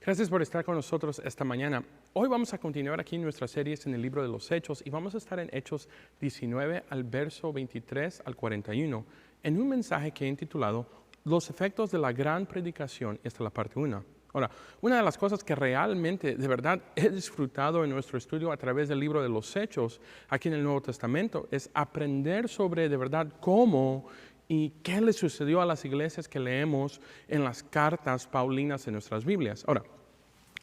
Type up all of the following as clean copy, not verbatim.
Gracias por estar con nosotros esta mañana. Hoy vamos a continuar aquí en nuestras series en el libro de los Hechos y vamos a estar en Hechos 19 al verso 23 al 41 en un mensaje que he intitulado Los efectos de la gran predicación. Esta es la parte 1. Ahora, una de las cosas que realmente, de verdad, he disfrutado en nuestro estudio a través del libro de los Hechos, aquí en el Nuevo Testamento, es aprender sobre, de verdad, cómo y qué le sucedió a las iglesias que leemos en las cartas paulinas en nuestras Biblias. Ahora,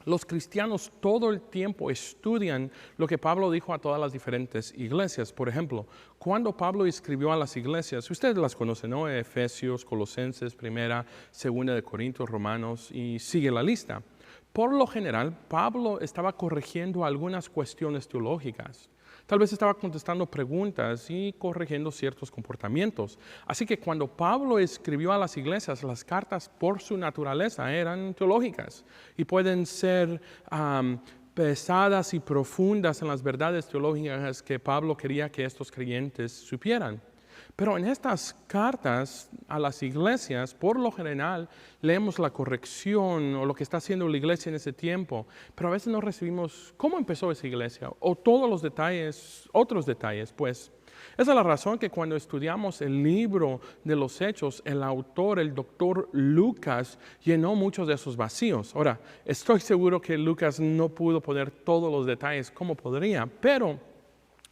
los cristianos todo el tiempo estudian lo que Pablo dijo a todas las diferentes iglesias. Por ejemplo, cuando Pablo escribió a las iglesias, ustedes las conocen, ¿no? Efesios, Colosenses, Primera, Segunda de Corintios, Romanos, y sigue la lista. Por lo general, Pablo estaba corrigiendo algunas cuestiones teológicas. Tal vez estaba contestando preguntas y corrigiendo ciertos comportamientos. Así que cuando Pablo escribió a las iglesias, las cartas por su naturaleza eran teológicas y pueden ser pesadas y profundas en las verdades teológicas que Pablo quería que estos creyentes supieran. Pero en estas cartas a las iglesias, por lo general, leemos la corrección o lo que está haciendo la iglesia en ese tiempo, pero a veces no recibimos cómo empezó esa iglesia o todos los detalles, otros detalles, pues. Esa es la razón que cuando estudiamos el libro de los Hechos, el autor, el doctor Lucas, llenó muchos de esos vacíos. Ahora, estoy seguro que Lucas no pudo poner todos los detalles como podría, pero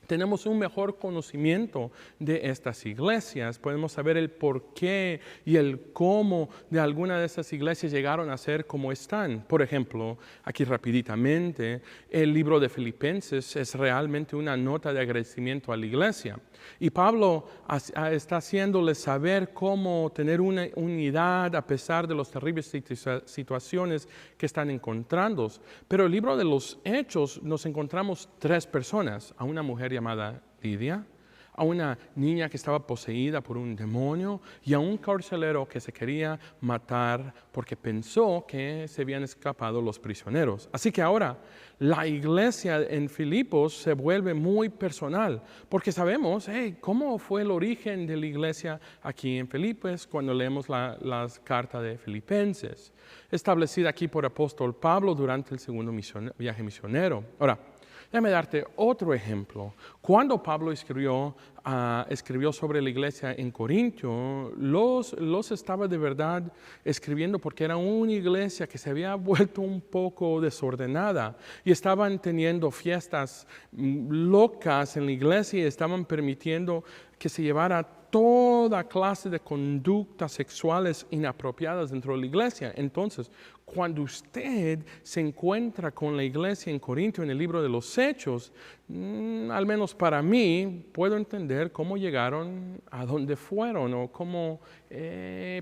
tenemos un mejor conocimiento de estas iglesias, podemos saber el porqué y el cómo de alguna de estas iglesias llegaron a ser como están. Por ejemplo, aquí rapiditamente, el libro de Filipenses es realmente una nota de agradecimiento a la iglesia. Y Pablo está haciéndoles saber cómo tener una unidad a pesar de las terribles situaciones que están encontrando. Pero el libro de los Hechos nos encontramos 3 personas, a una mujer llamada Lidia, a una niña que estaba poseída por un demonio y a un carcelero que se quería matar porque pensó que se habían escapado los prisioneros. Así que ahora la iglesia en Filipos se vuelve muy personal porque sabemos cómo fue el origen de la iglesia aquí en Filipos cuando leemos la carta de Filipenses, establecida aquí por apóstol Pablo durante el segundo viaje misionero. Ahora, déjame darte otro ejemplo. Cuando Pablo escribió sobre la iglesia en Corintio, los estaba de verdad escribiendo porque era una iglesia que se había vuelto un poco desordenada y estaban teniendo fiestas locas en la iglesia y estaban permitiendo que se llevara toda clase de conductas sexuales inapropiadas dentro de la iglesia. Entonces, cuando usted se encuentra con la iglesia en Corinto en el libro de los Hechos, al menos para mí, puedo entender cómo llegaron a donde fueron o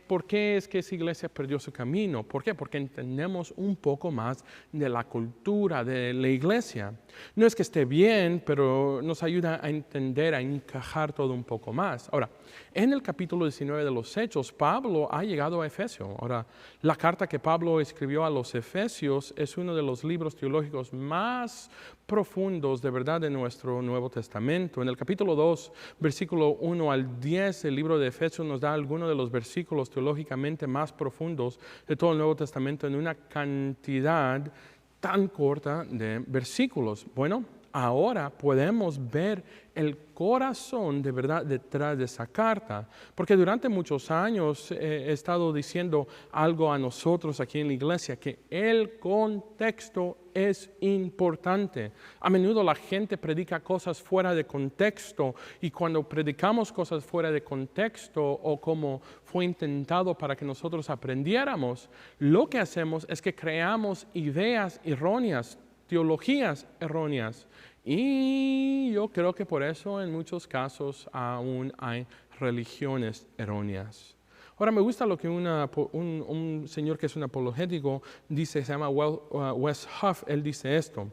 por qué es que esa iglesia perdió su camino. ¿Por qué? Porque entendemos un poco más de la cultura de la iglesia. No es que esté bien, pero nos ayuda a entender, a encajar todo un poco más. Ahora, en el capítulo 19 de los Hechos, Pablo ha llegado a Efesio. Ahora, la carta que Pablo escribió a los Efesios es uno de los libros teológicos más profundos de verdad de nuestro Nuevo Testamento. En el capítulo 2, versículo 1 al 10, el libro de Efesios nos da algunos de los versículos teológicamente más profundos de todo el Nuevo Testamento en una cantidad tan corta de versículos. Bueno, ahora podemos ver el corazón de verdad detrás de esa carta, porque durante muchos años he estado diciendo algo a nosotros aquí en la iglesia, que el contexto es importante. A menudo la gente predica cosas fuera de contexto y cuando predicamos cosas fuera de contexto o como fue intentado para que nosotros aprendiéramos, lo que hacemos es que creamos ideas erróneas, teologías erróneas. Y yo creo que por eso en muchos casos aún hay religiones erróneas. Ahora me gusta lo que un señor que es un apologético dice, se llama Wes Huff, él dice esto: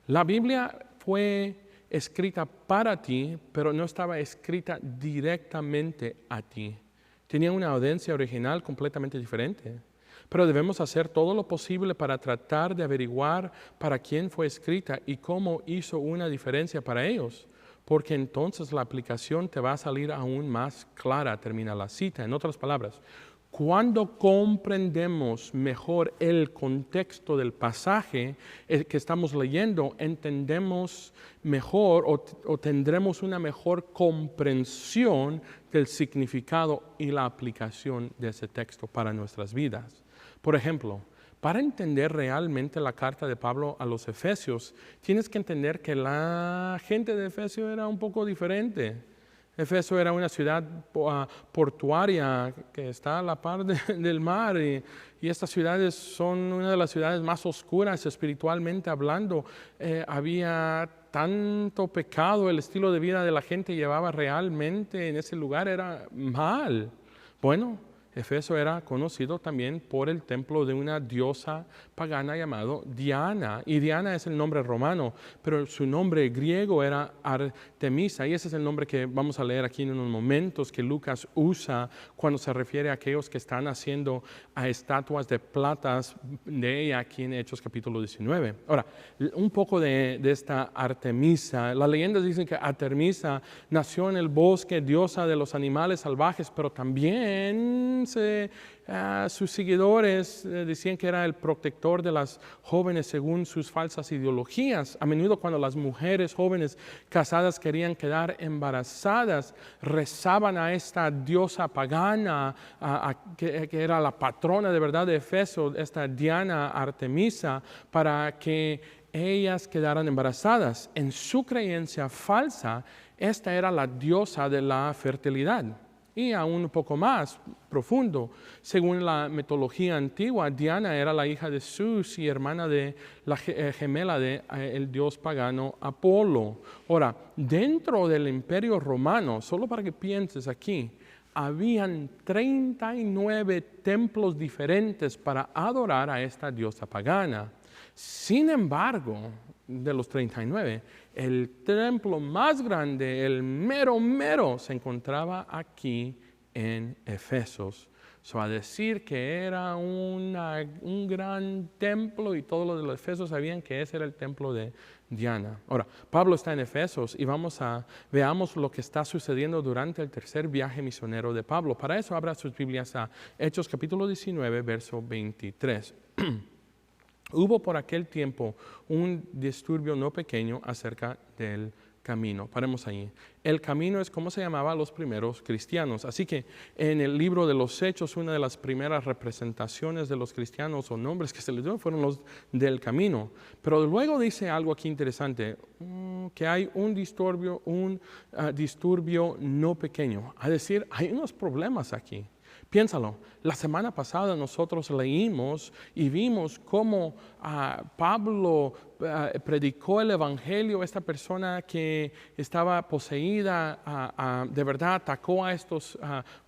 la Biblia fue escrita para ti, pero no estaba escrita directamente a ti. Tenía una audiencia original completamente diferente. Pero debemos hacer todo lo posible para tratar de averiguar para quién fue escrita y cómo hizo una diferencia para ellos, porque entonces la aplicación te va a salir aún más clara, termina la cita. En otras palabras, Cuando comprendemos mejor el contexto del pasaje que estamos leyendo, entendemos mejor o tendremos una mejor comprensión del significado y la aplicación de ese texto para nuestras vidas. Por ejemplo, para entender realmente la carta de Pablo a los Efesios, tienes que entender que la gente de Efesios era un poco diferente. Efeso era una ciudad portuaria que está a la par del mar y estas ciudades son una de las ciudades más oscuras espiritualmente hablando. Había tanto pecado, el estilo de vida de la gente llevaba realmente en ese lugar era mal. Bueno, Efeso era conocido también por el templo de una diosa pagana llamada Diana. Y Diana es el nombre romano, pero su nombre griego era Artemisa. Y ese es el nombre que vamos a leer aquí en unos momentos que Lucas usa cuando se refiere a aquellos que están haciendo a estatuas de platas de ella aquí en Hechos capítulo 19. Ahora, un poco de esta Artemisa. Las leyendas dicen que Artemisa nació en el bosque, diosa de los animales salvajes, pero también sus seguidores decían que era el protector de las jóvenes según sus falsas ideologías. A menudo cuando las mujeres jóvenes casadas querían quedar embarazadas, rezaban a esta diosa pagana que era la patrona de verdad de Efeso, esta Diana Artemisa, para que ellas quedaran embarazadas. En su creencia falsa, esta era la diosa de la fertilidad. Y aún un poco más profundo, según la mitología antigua, Diana era la hija de Zeus y hermana de la gemela del dios pagano Apolo. Ahora, dentro del imperio romano, solo para que pienses aquí, habían 39 templos diferentes para adorar a esta diosa pagana. Sin embargo, de los 39, el templo más grande, el mero, se encontraba aquí en Efesos. A decir que era un gran templo y todos los de los Efesos sabían que ese era el templo de Diana. Ahora, Pablo está en Efesos y veamos lo que está sucediendo durante el tercer viaje misionero de Pablo. Para eso abra sus Biblias a Hechos capítulo 19, verso 23. Hubo por aquel tiempo un disturbio no pequeño acerca del camino. Paremos ahí. El camino es como se llamaba a los primeros cristianos. Así que en el libro de los Hechos, una de las primeras representaciones de los cristianos o nombres que se les dio fueron los del camino. Pero luego dice algo aquí interesante, que hay un disturbio no pequeño. Es decir, hay unos problemas aquí. Piénsalo, la semana pasada nosotros leímos y vimos cómo Pablo predicó el evangelio a esta persona que estaba poseída, de verdad atacó a estos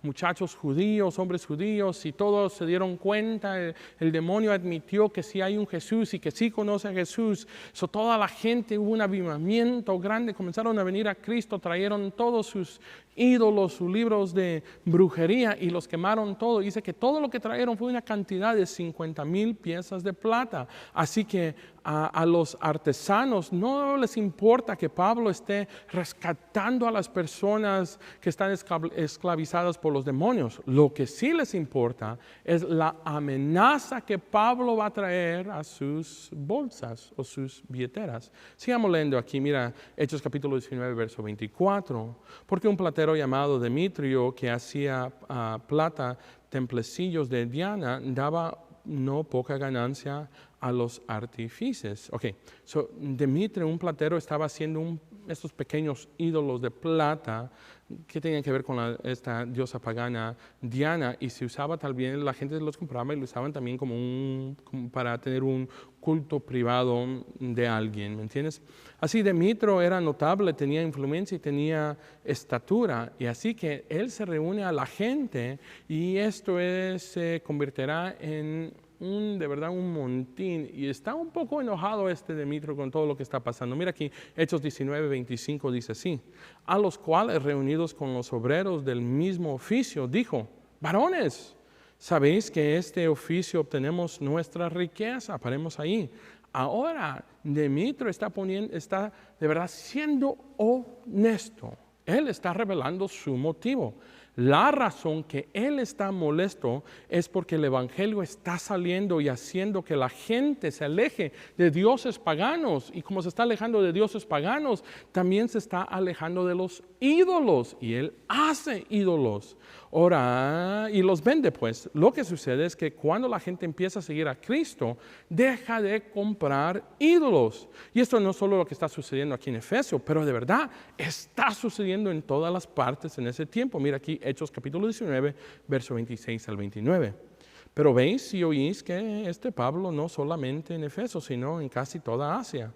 muchachos judíos, hombres judíos, y todos se dieron cuenta, el demonio admitió que sí hay un Jesús y que sí conoce a Jesús. Toda la gente, hubo un avivamiento grande, comenzaron a venir a Cristo, trajeron todos sus ídolos, sus libros de brujería y los quemaron todo. Dice que todo lo que trajeron fue una cantidad de 50,000 piezas de plata. Así que a los artesanos no les importa que Pablo esté rescatando a las personas que están esclavizadas por los demonios. Lo que sí les importa es la amenaza que Pablo va a traer a sus bolsas o sus billeteras. Sigamos leyendo aquí, mira Hechos capítulo 19, verso 24. Porque un platero llamado Demetrio, que hacía plata, templecillos de Diana, daba no poca ganancia a los artífices. Demetrio, un platero, estaba haciendo estos pequeños ídolos de plata que tenían que ver con esta diosa pagana Diana, y se usaba también, la gente los compraba y lo usaban también como para tener un culto privado de alguien, ¿me entiendes? Así Demetrio era notable, tenía influencia y tenía estatura, y así que él se reúne a la gente y esto se convertirá en de verdad un montín, y está un poco enojado Demetrio con todo lo que está pasando. Mira aquí, Hechos 19, 25 dice así: a los cuales reunidos con los obreros del mismo oficio, dijo: varones, sabéis que este oficio obtenemos nuestra riqueza. Paremos ahí. Ahora Demetrio está de verdad siendo honesto. Él está revelando su motivo. La razón que él está molesto es porque el evangelio está saliendo y haciendo que la gente se aleje de dioses paganos. Y como se está alejando de dioses paganos, también se está alejando de los ídolos. Y él hace ídolos. Ahora, y los vende pues. Lo que sucede es que cuando la gente empieza a seguir a Cristo, deja de comprar ídolos. Y esto no es solo lo que está sucediendo aquí en Efesios, pero de verdad está sucediendo en todas las partes en ese tiempo. Mira aquí Hechos capítulo 19, verso 26 al 29. Pero veis y oís que Pablo no solamente en Efesios, sino en casi toda Asia,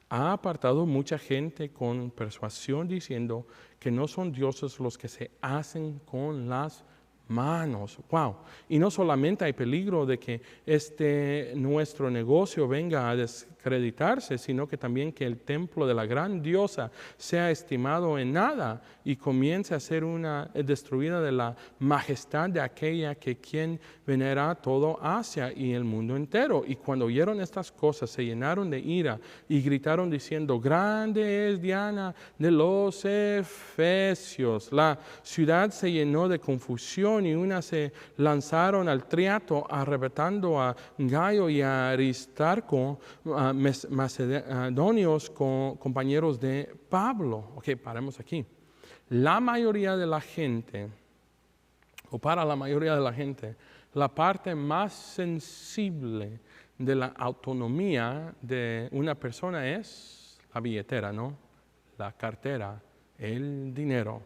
ha apartado mucha gente con persuasión diciendo que no son dioses los que se hacen con las manos. Wow. Y no solamente hay peligro de que nuestro negocio venga a desacreditarse, sino que también que el templo de la gran diosa sea estimado en nada y comience a ser una destruida de la majestad de aquella que quien venera todo Asia y el mundo entero. Y cuando oyeron estas cosas se llenaron de ira y gritaron diciendo: grande es Diana de los Efesios. La ciudad se llenó de confusión y unas se lanzaron al triato arrebatando a Gayo y a Aristarco, macedonios, compañeros de Pablo. Ok, paremos aquí. La mayoría de la gente, o para la mayoría de la gente, la parte más sensible de la autonomía de una persona es la billetera, ¿no? La cartera, el dinero.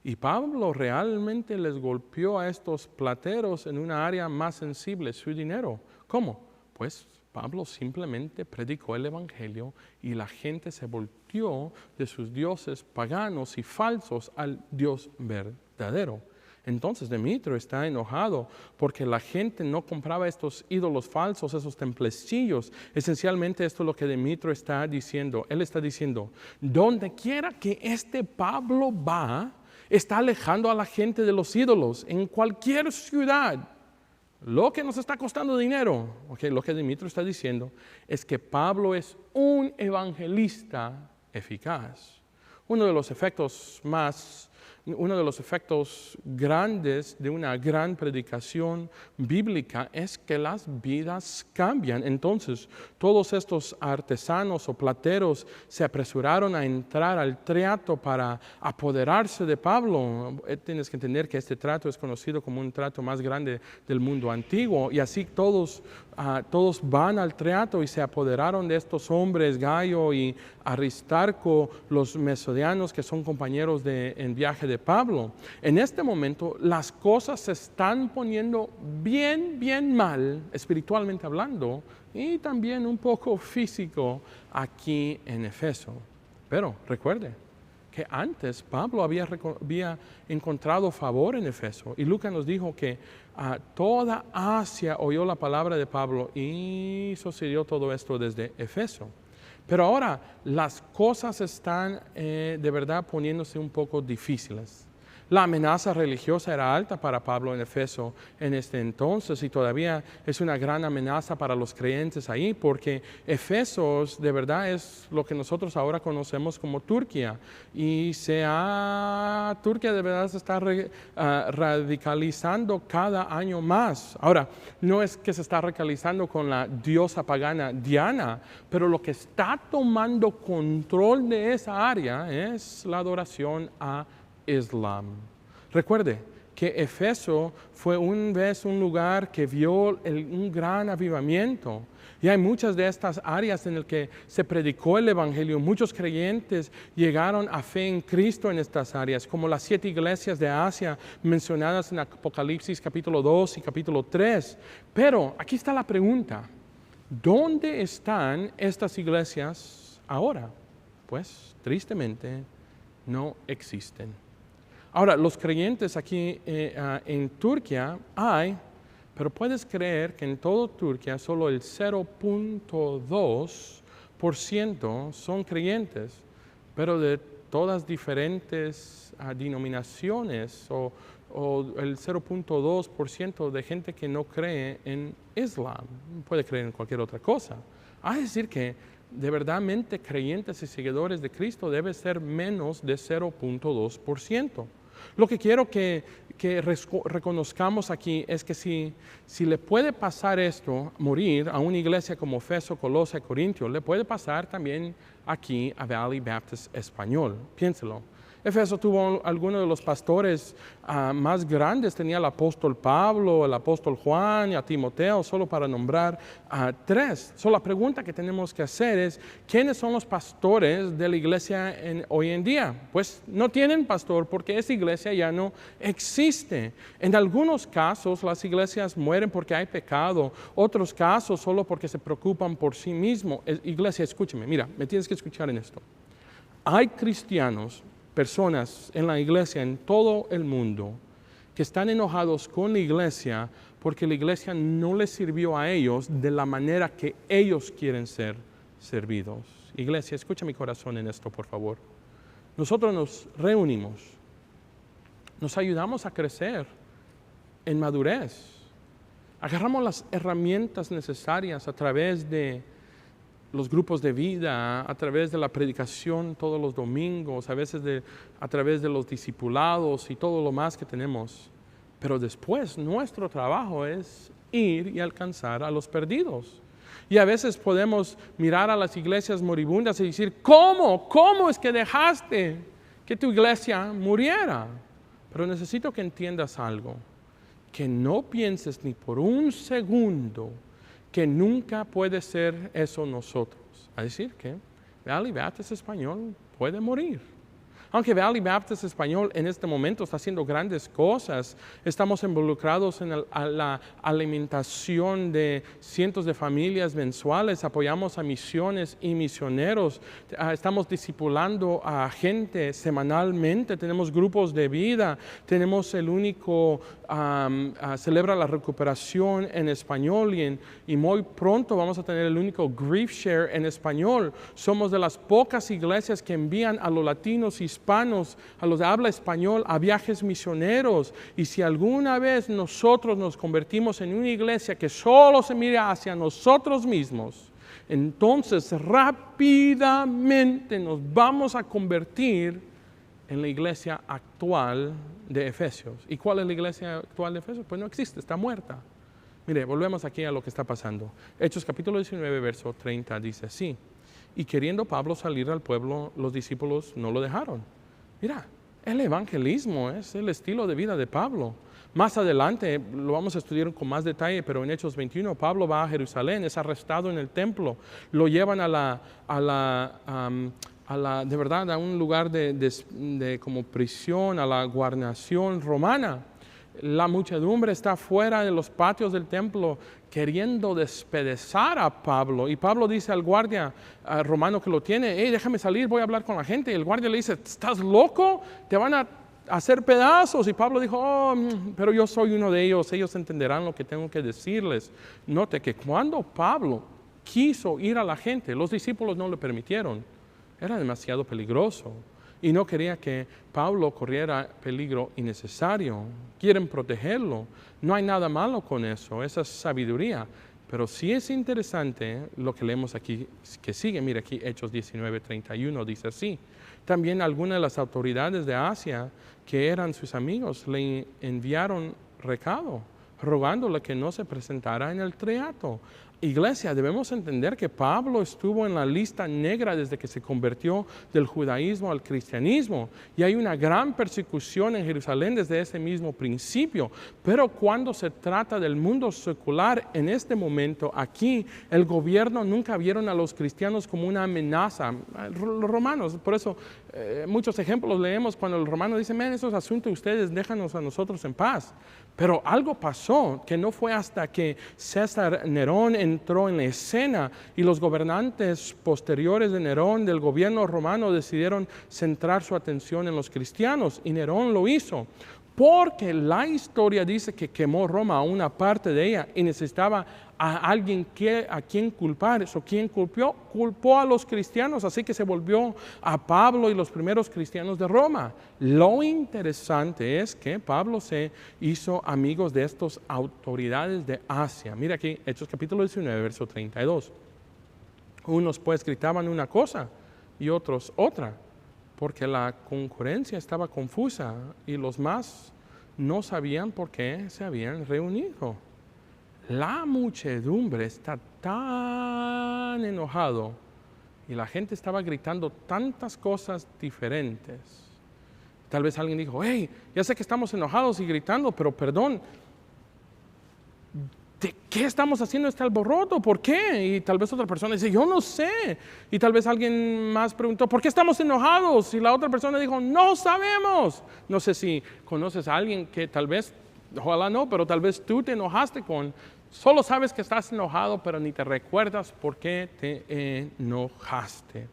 Y Pablo realmente les golpeó a estos plateros en una área más sensible, su dinero. ¿Cómo? Pues Pablo simplemente predicó el evangelio y la gente se volteó de sus dioses paganos y falsos al Dios verdadero. Entonces Demetrio está enojado porque la gente no compraba estos ídolos falsos, esos templecillos. Esencialmente esto es lo que Demetrio está diciendo. Él está diciendo: donde quiera que Pablo va, está alejando a la gente de los ídolos. En cualquier ciudad, lo que nos está costando dinero, lo que Demetrio está diciendo es que Pablo es un evangelista eficaz. Uno de los efectos grandes de una gran predicación bíblica es que las vidas cambian. Entonces, todos estos artesanos o plateros se apresuraron a entrar al trato para apoderarse de Pablo. Tienes que entender que este trato es conocido como un trato más grande del mundo antiguo, y así todos van al trato y se apoderaron de estos hombres, Gayo y Aristarco, los mesodianos que son compañeros en viaje de Pablo. En este momento las cosas se están poniendo bien mal, espiritualmente hablando, y también un poco físico aquí en Efeso. Pero recuerde que antes Pablo había encontrado favor en Efeso, y Lucas nos dijo que toda Asia oyó la palabra de Pablo y sucedió todo esto desde Efeso. Pero ahora las cosas están de verdad poniéndose un poco difíciles. La amenaza religiosa era alta para Pablo en Efeso en este entonces, y todavía es una gran amenaza para los creyentes ahí, porque Efesos de verdad es lo que nosotros ahora conocemos como Turquía, y Turquía de verdad se está radicalizando cada año más. Ahora, no es que se está radicalizando con la diosa pagana Diana, pero lo que está tomando control de esa área es la adoración a Islam. Recuerde que Efeso fue un lugar que vio un gran avivamiento, y hay muchas de estas áreas en las que se predicó el evangelio. Muchos creyentes llegaron a fe en Cristo en estas áreas, como las 7 iglesias de Asia mencionadas en Apocalipsis capítulo 2 y capítulo 3. Pero aquí está la pregunta: ¿dónde están estas iglesias ahora? Pues tristemente no existen. Ahora, los creyentes aquí en Turquía hay, pero puedes creer que en toda Turquía solo el 0.2% son creyentes, pero de todas diferentes denominaciones, o el 0.2% de gente que no cree en Islam, puede creer en cualquier otra cosa. Es decir que de verdadmente creyentes y seguidores de Cristo debe ser menos de 0.2%. Lo que quiero que reconozcamos aquí es que si le puede pasar esto, morir a una iglesia como Efeso, Colosas, Corintios, le puede pasar también aquí a Valley Baptist Español. Piénselo. Efeso tuvo algunos de los pastores más grandes, tenía el apóstol Pablo, el apóstol Juan y a Timoteo, solo para nombrar tres. La pregunta que tenemos que hacer es, ¿quiénes son los pastores de la iglesia hoy en día? Pues no tienen pastor porque esa iglesia ya no existe. En algunos casos las iglesias mueren porque hay pecado, otros casos solo porque se preocupan por sí mismos. Iglesia, escúcheme, mira, me tienes que escuchar en esto. Hay cristianos, personas en la iglesia en todo el mundo que están enojados con la iglesia porque la iglesia no les sirvió a ellos de la manera que ellos quieren ser servidos. Iglesia, escucha mi corazón en esto, por favor. Nosotros nos reunimos, nos ayudamos a crecer en madurez, agarramos las herramientas necesarias a través de los grupos de vida, a través de la predicación todos los domingos, a través de los discipulados y todo lo más que tenemos. Pero después nuestro trabajo es ir y alcanzar a los perdidos. Y a veces podemos mirar a las iglesias moribundas y decir, ¿cómo es que dejaste que tu iglesia muriera? Pero necesito que entiendas algo, que no pienses ni por un segundo que nunca puede ser eso nosotros. Es decir, que Valley Baptist Español puede morir. Aunque Valley Baptist Español en este momento está haciendo grandes cosas, estamos involucrados en la alimentación de cientos de familias mensuales, apoyamos a misiones y misioneros, estamos discipulando a gente semanalmente, tenemos grupos de vida, tenemos el único, celebra la recuperación en español y muy pronto vamos a tener el único Grief Share en español. Somos de las pocas iglesias que envían a los latinos hispanos, a los de habla español, a viajes misioneros. Y si alguna vez nosotros nos convertimos en una iglesia que solo se mira hacia nosotros mismos, entonces rápidamente nos vamos a convertir en la iglesia actual de Efesios. ¿Y cuál es la iglesia actual de Efesios? Pues no existe, está muerta. Mire, volvemos aquí a lo que está pasando. Hechos capítulo 19, verso 30 dice así: y queriendo Pablo salir al pueblo, los discípulos no lo dejaron. Mira, el evangelismo es el estilo de vida de Pablo. Más adelante lo vamos a estudiar con más detalle, pero en Hechos 21 Pablo va a Jerusalén, es arrestado en el templo, lo llevan de verdad a un lugar de como prisión, a la guarnición romana. La muchedumbre está fuera de los patios del templo queriendo despedazar a Pablo. Y Pablo dice al guardia romano que lo tiene, déjame salir, voy a hablar con la gente. Y el guardia le dice, ¿estás loco? Te van a hacer pedazos. Y Pablo dijo, pero yo soy uno de ellos entenderán lo que tengo que decirles. Note que cuando Pablo quiso ir a la gente, los discípulos no le permitieron. Era demasiado peligroso. Y no quería que Pablo corriera peligro innecesario. Quieren protegerlo. No hay nada malo con eso, esa es sabiduría. Pero sí es interesante lo que leemos aquí, que sigue. Mira aquí, Hechos 19:31 dice así. También algunas de las autoridades de Asia, que eran sus amigos, le enviaron recado, rogándole que no se presentara en el triato. Iglesia, debemos entender que Pablo estuvo en la lista negra desde que se convirtió del judaísmo al cristianismo, y hay una gran persecución en Jerusalén desde ese mismo principio. Pero cuando se trata del mundo secular, en este momento aquí, el gobierno nunca vieron a los cristianos como una amenaza. Los romanos, por eso muchos ejemplos leemos cuando el romano dice, esos asuntos ustedes déjanos a nosotros en paz. Pero algo pasó que no fue hasta que César Nerón entró en la escena y los gobernantes posteriores de Nerón, del gobierno romano, decidieron centrar su atención en los cristianos, y Nerón lo hizo porque la historia dice que quemó Roma, una parte de ella, y necesitaba a alguien a quien culpar. Eso, ¿quién culpó? Culpó a los cristianos, así que se volvió a Pablo y los primeros cristianos de Roma. Lo interesante es que Pablo se hizo amigos de estas autoridades de Asia. Mira aquí, Hechos capítulo 19, verso 32. Unos pues gritaban una cosa y otros otra. porque la concurrencia estaba confusa y los más no sabían por qué se habían reunido. La muchedumbre está tan enojado y la gente estaba gritando tantas cosas diferentes. Tal vez alguien dijo, hey, ya sé que estamos enojados y gritando, pero perdón, ¿de qué estamos haciendo este alboroto? ¿Por qué? Y tal vez otra persona dice, yo no sé. Y tal vez alguien más preguntó, ¿por qué estamos enojados? Y la otra persona dijo, no sabemos. No sé si conoces a alguien que tal vez, ojalá no, pero tal vez tú te enojaste con, solo sabes que estás enojado, pero ni te recuerdas por qué te enojaste.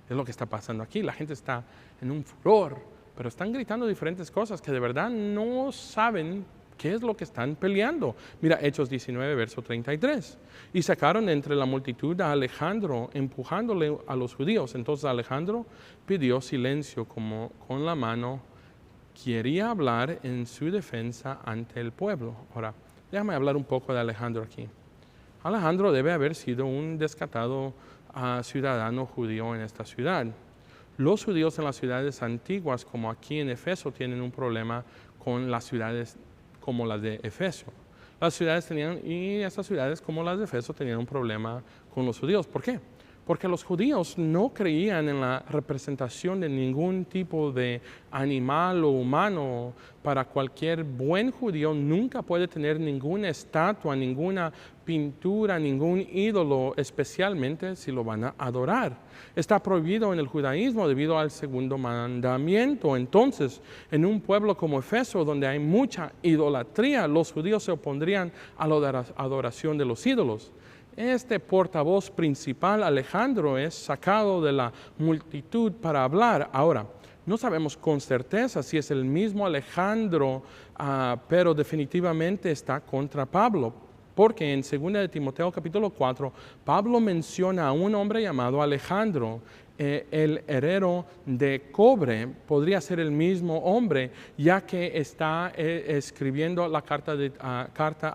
Es lo que está pasando aquí. La gente está en un furor, pero están gritando diferentes cosas que de verdad no saben qué es lo que están peleando. Mira, Hechos 19, verso 33. Y sacaron entre la multitud a Alejandro, empujándole a los judíos. Entonces Alejandro pidió silencio como con la mano. Quería hablar en su defensa ante el pueblo. Ahora, déjame hablar un poco de Alejandro aquí. Alejandro debe haber sido un descatado ciudadano judío en esta ciudad. Los judíos en las ciudades antiguas, como aquí en Efeso, tienen un problema con las ciudades como las de Efeso. Estas ciudades como las de Efeso tenían un problema con los judíos. ¿Por qué? Porque los judíos no creían en la representación de ningún tipo de animal o humano. Para cualquier buen judío nunca puede tener ninguna estatua, ninguna pintura, ningún ídolo, especialmente si lo van a adorar. Está prohibido en el judaísmo debido al segundo mandamiento. Entonces, en un pueblo como Efeso, donde hay mucha idolatría, los judíos se opondrían a la adoración de los ídolos. Este portavoz principal, Alejandro, es sacado de la multitud para hablar. Ahora, no sabemos con certeza si es el mismo Alejandro, pero definitivamente está contra Pablo. Porque en 2 de Timoteo capítulo 4, Pablo menciona a un hombre llamado Alejandro. El herrero de cobre podría ser el mismo hombre, ya que está escribiendo la carta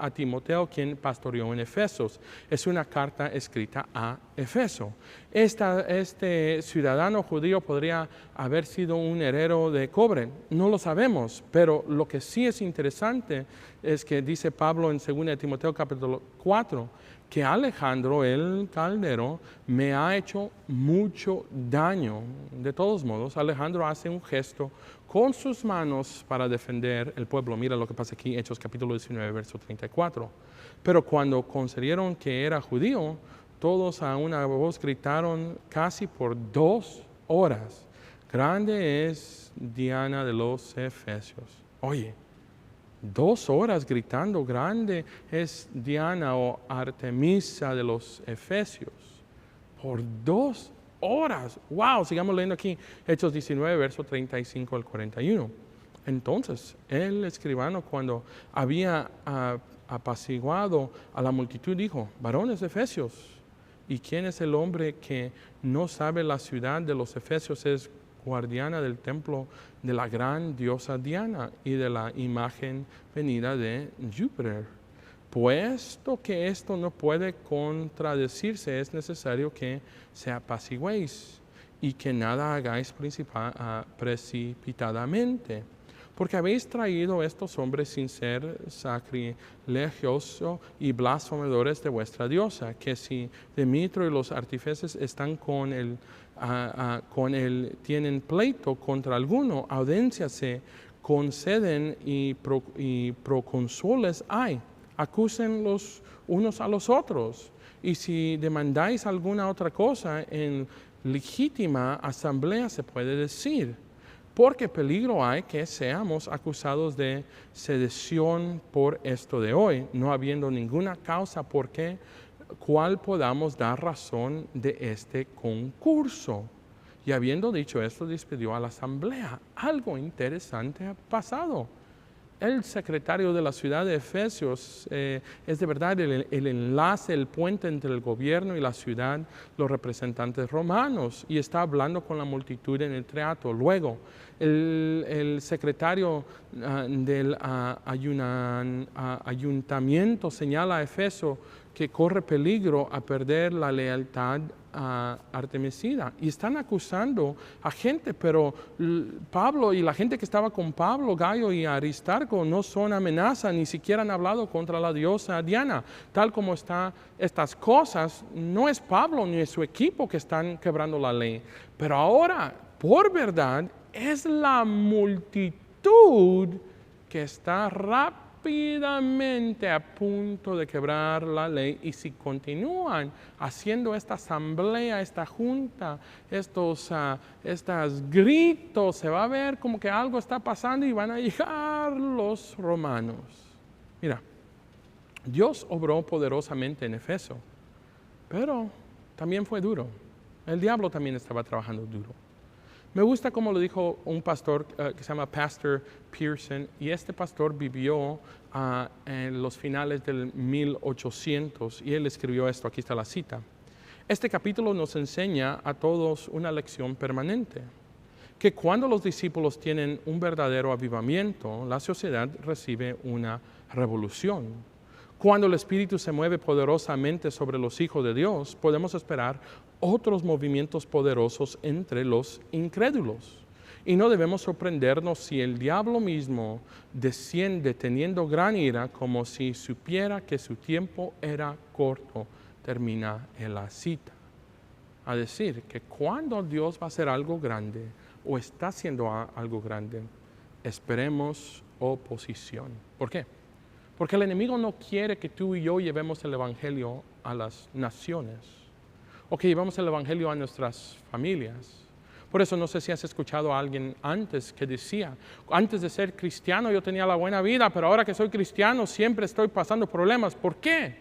a Timoteo, quien pastoreó en Efesos. Es una carta escrita a Efeso. Este ciudadano judío podría haber sido un herrero de cobre. No lo sabemos, pero lo que sí es interesante es que dice Pablo en 2 de Timoteo capítulo 4, que Alejandro el caldero me ha hecho mucho daño. De todos modos, Alejandro hace un gesto con sus manos para defender el pueblo. Mira lo que pasa aquí, Hechos capítulo 19, verso 34. Pero cuando concedieron que era judío, todos a una voz gritaron casi por 2 horas, grande es Diana de los Efesios. Oye, 2 horas gritando, grande es Diana o Artemisa de los Efesios. Por 2 horas. Wow, sigamos leyendo aquí. Hechos 19, verso 35 al 41. Entonces, el escribano, cuando había apaciguado a la multitud, dijo, varones de Efesios, ¿y quién es el hombre que no sabe la ciudad de los Efesios es guardiana del templo de la gran diosa Diana y de la imagen venida de Júpiter? Puesto que esto no puede contradecirse, es necesario que se apaciguéis y que nada hagáis precipitadamente, porque habéis traído estos hombres sin ser sacrilegiosos y blasfemadores de vuestra diosa, que si Demetrio y los artífices están con él, tienen pleito contra alguno, audiencia se conceden y procónsules hay. Acusen los unos a los otros. Y si demandáis alguna otra cosa, en legítima asamblea se puede decir. Porque peligro hay que seamos acusados de sedición por esto de hoy, no habiendo ninguna causa por cual podamos dar razón de este concurso. Y habiendo dicho esto, despidió a la asamblea. Algo interesante ha pasado. El secretario de la ciudad de Efesios es de verdad el enlace, el puente entre el gobierno y la ciudad, los representantes romanos, y está hablando con la multitud en el teatro. Luego, el secretario del ayuntamiento señala a Efeso que corre peligro a perder la lealtad a Artemisida. Y están acusando a gente, pero Pablo y la gente que estaba con Pablo, Gayo y Aristarco no son amenaza, ni siquiera han hablado contra la diosa Diana. Tal como están estas cosas, no es Pablo ni es su equipo que están quebrando la ley. Pero ahora, por verdad, es la multitud que está rápidamente a punto de quebrar la ley, y si continúan haciendo esta asamblea, esta junta, estos gritos, se va a ver como que algo está pasando y van a llegar los romanos. Mira, Dios obró poderosamente en Efeso, pero también fue duro. El diablo también estaba trabajando duro. Me gusta como lo dijo un pastor que se llama Pastor Pearson, y este pastor vivió en los finales del 1800, y él escribió esto, aquí está la cita. Este capítulo nos enseña a todos una lección permanente, que cuando los discípulos tienen un verdadero avivamiento, la sociedad recibe una revolución. Cuando el Espíritu se mueve poderosamente sobre los hijos de Dios, podemos esperar otros movimientos poderosos entre los incrédulos. Y no debemos sorprendernos si el diablo mismo desciende teniendo gran ira, como si supiera que su tiempo era corto. Termina en la cita. A decir que cuando Dios va a hacer algo grande o está haciendo algo grande, esperemos oposición. ¿Por qué? Porque el enemigo no quiere que tú y yo llevemos el evangelio a las naciones, o que llevemos el evangelio a nuestras familias. Por eso no sé si has escuchado a alguien antes que decía, antes de ser cristiano yo tenía la buena vida, pero ahora que soy cristiano siempre estoy pasando problemas. ¿Por qué?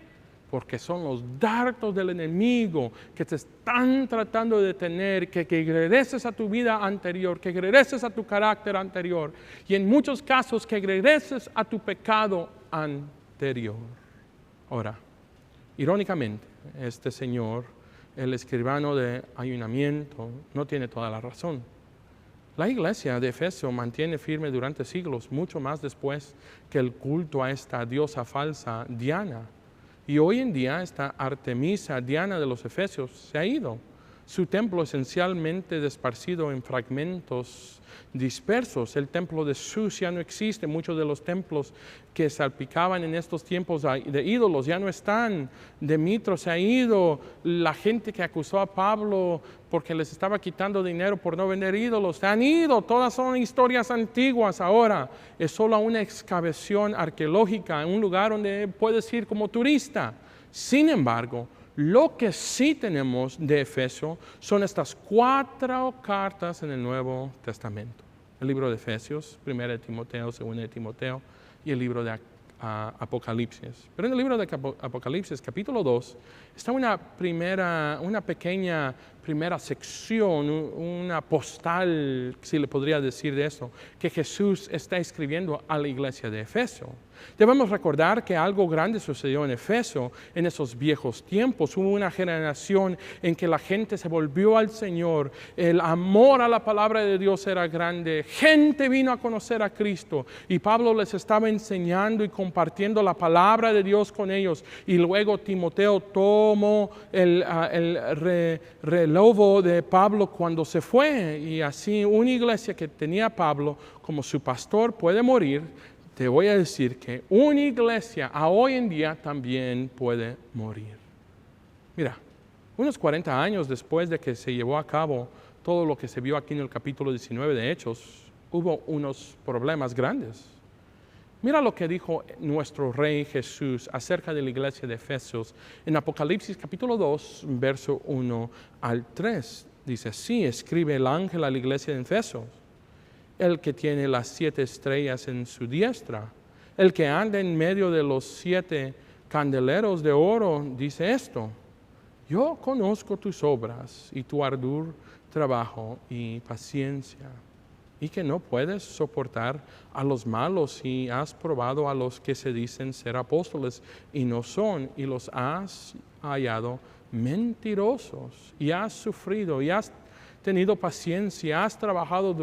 Porque son los dardos del enemigo que te están tratando de detener, que regreses a tu vida anterior, que regreses a tu carácter anterior, y en muchos casos que regreses a tu pecado anterior. Ahora, irónicamente, este señor, el escribano de ayunamiento, no tiene toda la razón. La iglesia de Efeso mantiene firme durante siglos, mucho más después que el culto a esta diosa falsa, Diana. Y hoy en día esta Artemisa, Diana de los Efesios, se ha ido. Su templo esencialmente desparcido en fragmentos dispersos. El templo de Zeus ya no existe. Muchos de los templos que salpicaban en estos tiempos de ídolos ya no están. Demetrio se ha ido. La gente que acusó a Pablo porque les estaba quitando dinero por no vender ídolos, se han ido. Todas son historias antiguas ahora. Es solo una excavación arqueológica en un lugar donde puedes ir como turista. Sin embargo, lo que sí tenemos de Efeso son estas 4 cartas en el Nuevo Testamento. El libro de Efesios, 1 de Timoteo, 2 de Timoteo y el libro de Apocalipsis. Pero en el libro de Apocalipsis, capítulo 2, está una pequeña primera sección, una postal, si le podría decir de eso, que Jesús está escribiendo a la iglesia de Efeso. Debemos recordar que algo grande sucedió en Efeso en esos viejos tiempos. Hubo una generación en que la gente se volvió al Señor. El amor a la palabra de Dios era grande. Gente vino a conocer a Cristo. Y Pablo les estaba enseñando y compartiendo la palabra de Dios con ellos. Y luego Timoteo tomó el relevo de Pablo cuando se fue. Y así una iglesia que tenía a Pablo como su pastor puede morir. Te voy a decir que una iglesia a hoy en día también puede morir. Mira, unos 40 años después de que se llevó a cabo todo lo que se vio aquí en el capítulo 19 de Hechos, hubo unos problemas grandes. Mira lo que dijo nuestro Rey Jesús acerca de la iglesia de Efesios en Apocalipsis capítulo 2, verso 1 al 3. Dice así, escribe el ángel a la iglesia de Efesios: el que tiene las 7 estrellas en su diestra, el que anda en medio de los 7 candeleros de oro, dice esto: yo conozco tus obras y tu arduo trabajo y paciencia, y que no puedes soportar a los malos, y has probado a los que se dicen ser apóstoles y no son, y los has hallado mentirosos, y has sufrido, y has tenido paciencia, has trabajado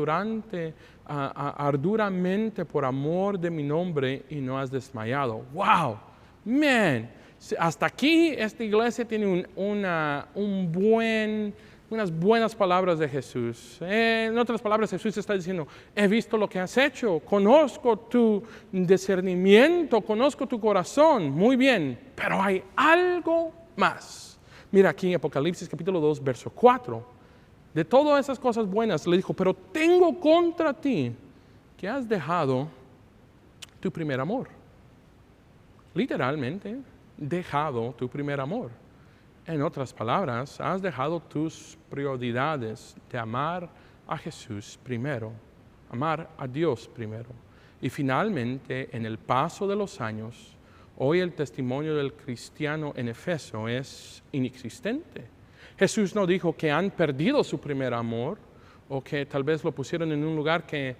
arduamente por amor de mi nombre y no has desmayado. ¡Wow! Man, hasta aquí esta iglesia tiene unas buenas palabras de Jesús. En otras palabras, Jesús está diciendo, he visto lo que has hecho, conozco tu discernimiento, conozco tu corazón, muy bien, pero hay algo más. Mira aquí en Apocalipsis capítulo 2, verso 4. De todas esas cosas buenas le dijo, pero tengo contra ti que has dejado tu primer amor. Literalmente, dejado tu primer amor. En otras palabras, has dejado tus prioridades de amar a Jesús primero, amar a Dios primero. Y finalmente, en el paso de los años, hoy el testimonio del cristiano en Efeso es inexistente. Jesús no dijo que han perdido su primer amor o que tal vez lo pusieron en un lugar que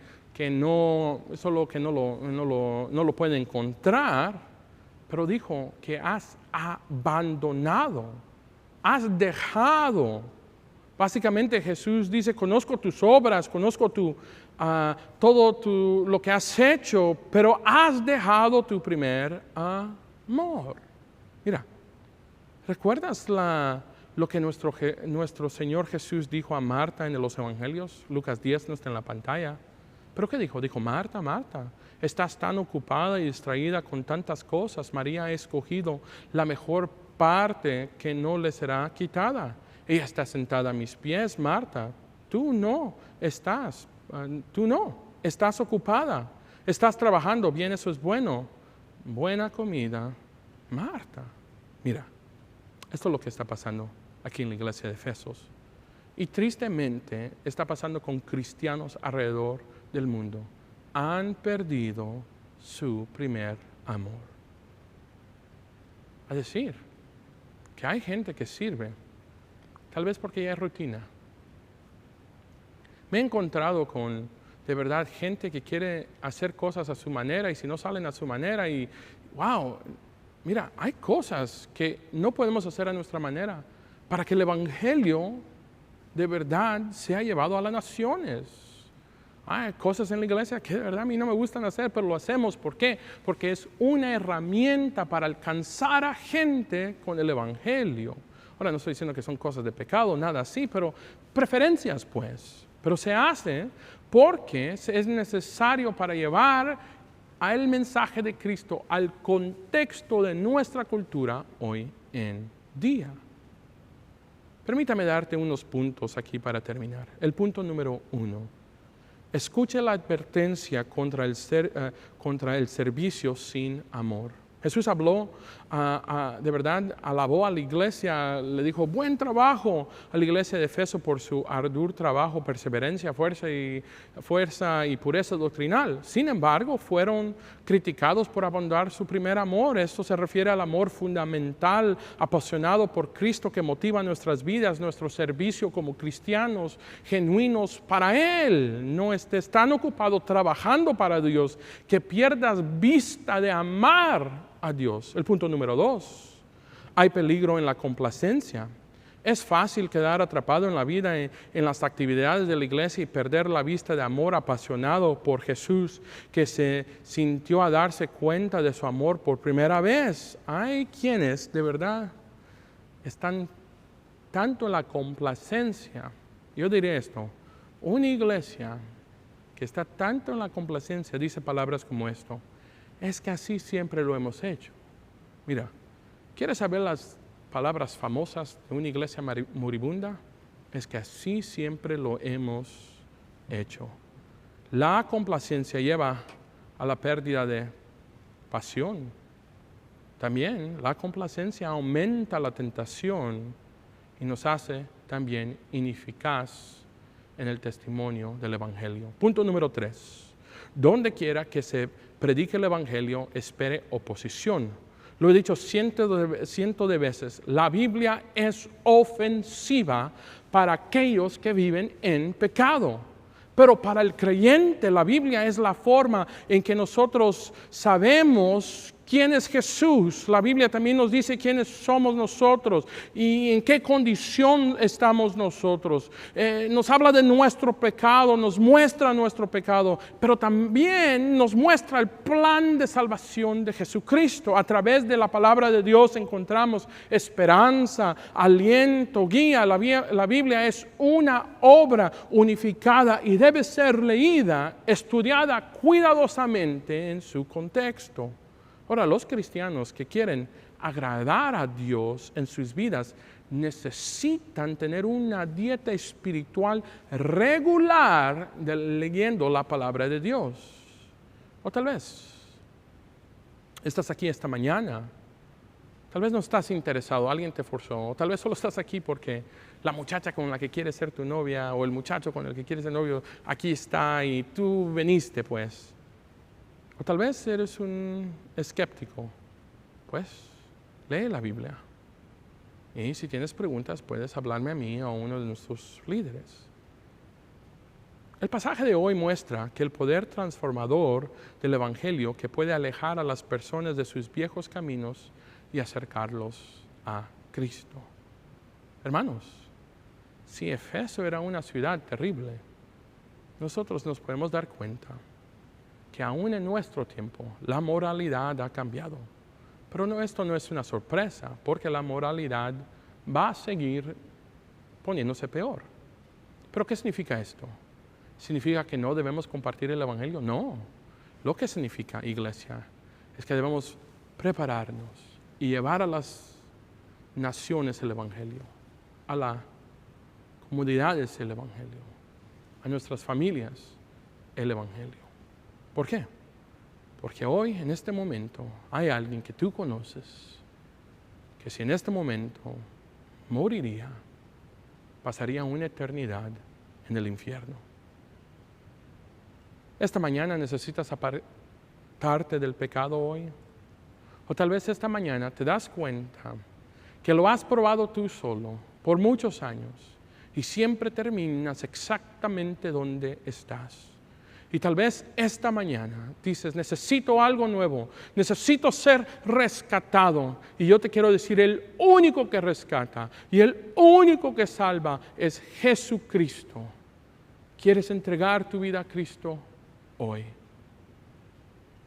no lo pueden encontrar, pero dijo que has abandonado, has dejado. Básicamente Jesús dice, conozco tus obras, conozco todo lo que has hecho, pero has dejado tu primer amor. Mira, ¿recuerdas lo que nuestro Señor Jesús dijo a Marta en los Evangelios? Lucas 10 no está en la pantalla. ¿Pero qué dijo? Dijo, Marta, Marta, estás tan ocupada y distraída con tantas cosas. María ha escogido la mejor parte que no le será quitada. Ella está sentada a mis pies, Marta. Tú no estás ocupada. Estás trabajando, bien, eso es bueno. Buena comida, Marta. Mira, esto es lo que está pasando aquí en la iglesia de Efesos. Y tristemente está pasando con cristianos alrededor del mundo. Han perdido su primer amor. Es decir, que hay gente que sirve, tal vez porque ya es rutina. Me he encontrado con, de verdad, gente que quiere hacer cosas a su manera y si no salen a su manera y, wow, mira, hay cosas que no podemos hacer a nuestra manera para que el Evangelio de verdad sea llevado a las naciones. Hay cosas en la iglesia que de verdad a mí no me gustan hacer, pero lo hacemos. ¿Por qué? Porque es una herramienta para alcanzar a gente con el Evangelio. Ahora no estoy diciendo que son cosas de pecado, nada así, pero preferencias pues. Pero se hace porque es necesario para llevar el mensaje de Cristo al contexto de nuestra cultura hoy en día. Permítame darte unos puntos aquí para terminar. El punto número 1. Escuche la advertencia contra el servicio sin amor. Jesús habló, de verdad, alabó a la iglesia, le dijo, buen trabajo a la iglesia de Efeso por su arduo trabajo, perseverancia, fuerza y pureza doctrinal. Sin embargo, fueron criticados por abandonar su primer amor. Esto se refiere al amor fundamental, apasionado por Cristo que motiva nuestras vidas, nuestro servicio como cristianos genuinos para Él. No estés tan ocupado trabajando para Dios que pierdas vista de amar a Dios. El punto número 2, hay peligro en la complacencia. Es fácil quedar atrapado en la vida, en las actividades de la iglesia y perder la vista de amor apasionado por Jesús, que se sintió a darse cuenta de su amor por primera vez. Hay quienes de verdad están tanto en la complacencia. Yo diré esto, una iglesia que está tanto en la complacencia dice palabras como esto: es que así siempre lo hemos hecho. Mira, ¿quieres saber las palabras famosas de una iglesia moribunda? Es que así siempre lo hemos hecho. La complacencia lleva a la pérdida de pasión. También la complacencia aumenta la tentación y nos hace también ineficaz en el testimonio del Evangelio. Punto número 3. Donde quiera que se predique el Evangelio, espere oposición. Lo he dicho cientos de veces, la Biblia es ofensiva para aquellos que viven en pecado. Pero para el creyente, la Biblia es la forma en que nosotros sabemos ¿Quién es Jesús? La Biblia también nos dice quiénes somos nosotros y en qué condición estamos nosotros. Nos habla de nuestro pecado, nos muestra nuestro pecado, pero también nos muestra el plan de salvación de Jesucristo. A través de la palabra de Dios encontramos esperanza, aliento, guía. La Biblia es una obra unificada y debe ser leída, estudiada cuidadosamente en su contexto. Ahora, los cristianos que quieren agradar a Dios en sus vidas necesitan tener una dieta espiritual regular leyendo la palabra de Dios. O tal vez estás aquí esta mañana, tal vez no estás interesado, alguien te forzó, o tal vez solo estás aquí porque la muchacha con la que quieres ser tu novia o el muchacho con el que quieres ser novio aquí está y tú viniste pues. O tal vez eres un escéptico, pues lee la Biblia. Y si tienes preguntas, puedes hablarme a mí o a uno de nuestros líderes. El pasaje de hoy muestra que el poder transformador del Evangelio que puede alejar a las personas de sus viejos caminos y acercarlos a Cristo. Hermanos, si Efeso era una ciudad terrible, nosotros nos podemos dar cuenta que aún en nuestro tiempo la moralidad ha cambiado. Pero esto no es una sorpresa, porque la moralidad va a seguir poniéndose peor. ¿Pero qué significa esto? ¿Significa que no debemos compartir el Evangelio? No. Lo que significa, iglesia, es que debemos prepararnos y llevar a las naciones el Evangelio, a las comunidades el Evangelio, a nuestras familias el Evangelio. ¿Por qué? Porque hoy, en este momento, hay alguien que tú conoces, que si en este momento moriría, pasaría una eternidad en el infierno. Esta mañana necesitas apartarte del pecado hoy. O tal vez esta mañana te das cuenta que lo has probado tú solo por muchos años y siempre terminas exactamente donde estás. Y tal vez esta mañana dices, necesito algo nuevo, necesito ser rescatado. Y yo te quiero decir, el único que rescata y el único que salva es Jesucristo. ¿Quieres entregar tu vida a Cristo hoy?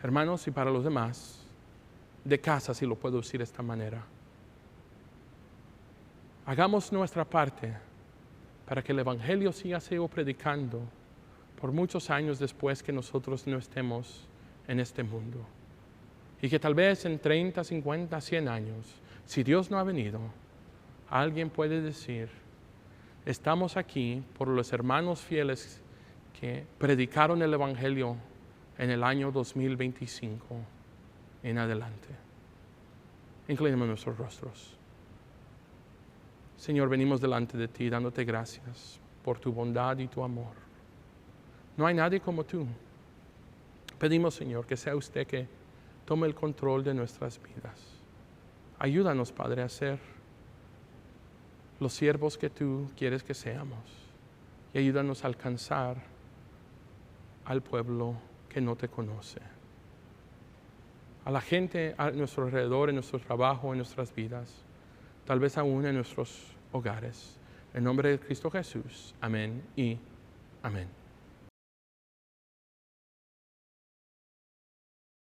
Hermanos, y para los demás, de casa, si lo puedo decir de esta manera, hagamos nuestra parte para que el Evangelio siga siendo predicando por muchos años después que nosotros no estemos en este mundo. Y que tal vez en 30, 50, 100 años, si Dios no ha venido, alguien puede decir, estamos aquí por los hermanos fieles que predicaron el Evangelio en el año 2025 en adelante. Inclinemos nuestros rostros. Señor, venimos delante de ti dándote gracias por tu bondad y tu amor. No hay nadie como tú. Pedimos, Señor, que sea usted que tome el control de nuestras vidas. Ayúdanos, Padre, a ser los siervos que tú quieres que seamos. Y ayúdanos a alcanzar al pueblo que no te conoce. A la gente a nuestro alrededor, en nuestro trabajo, en nuestras vidas. Tal vez aún en nuestros hogares. En nombre de Cristo Jesús. Amén y amén.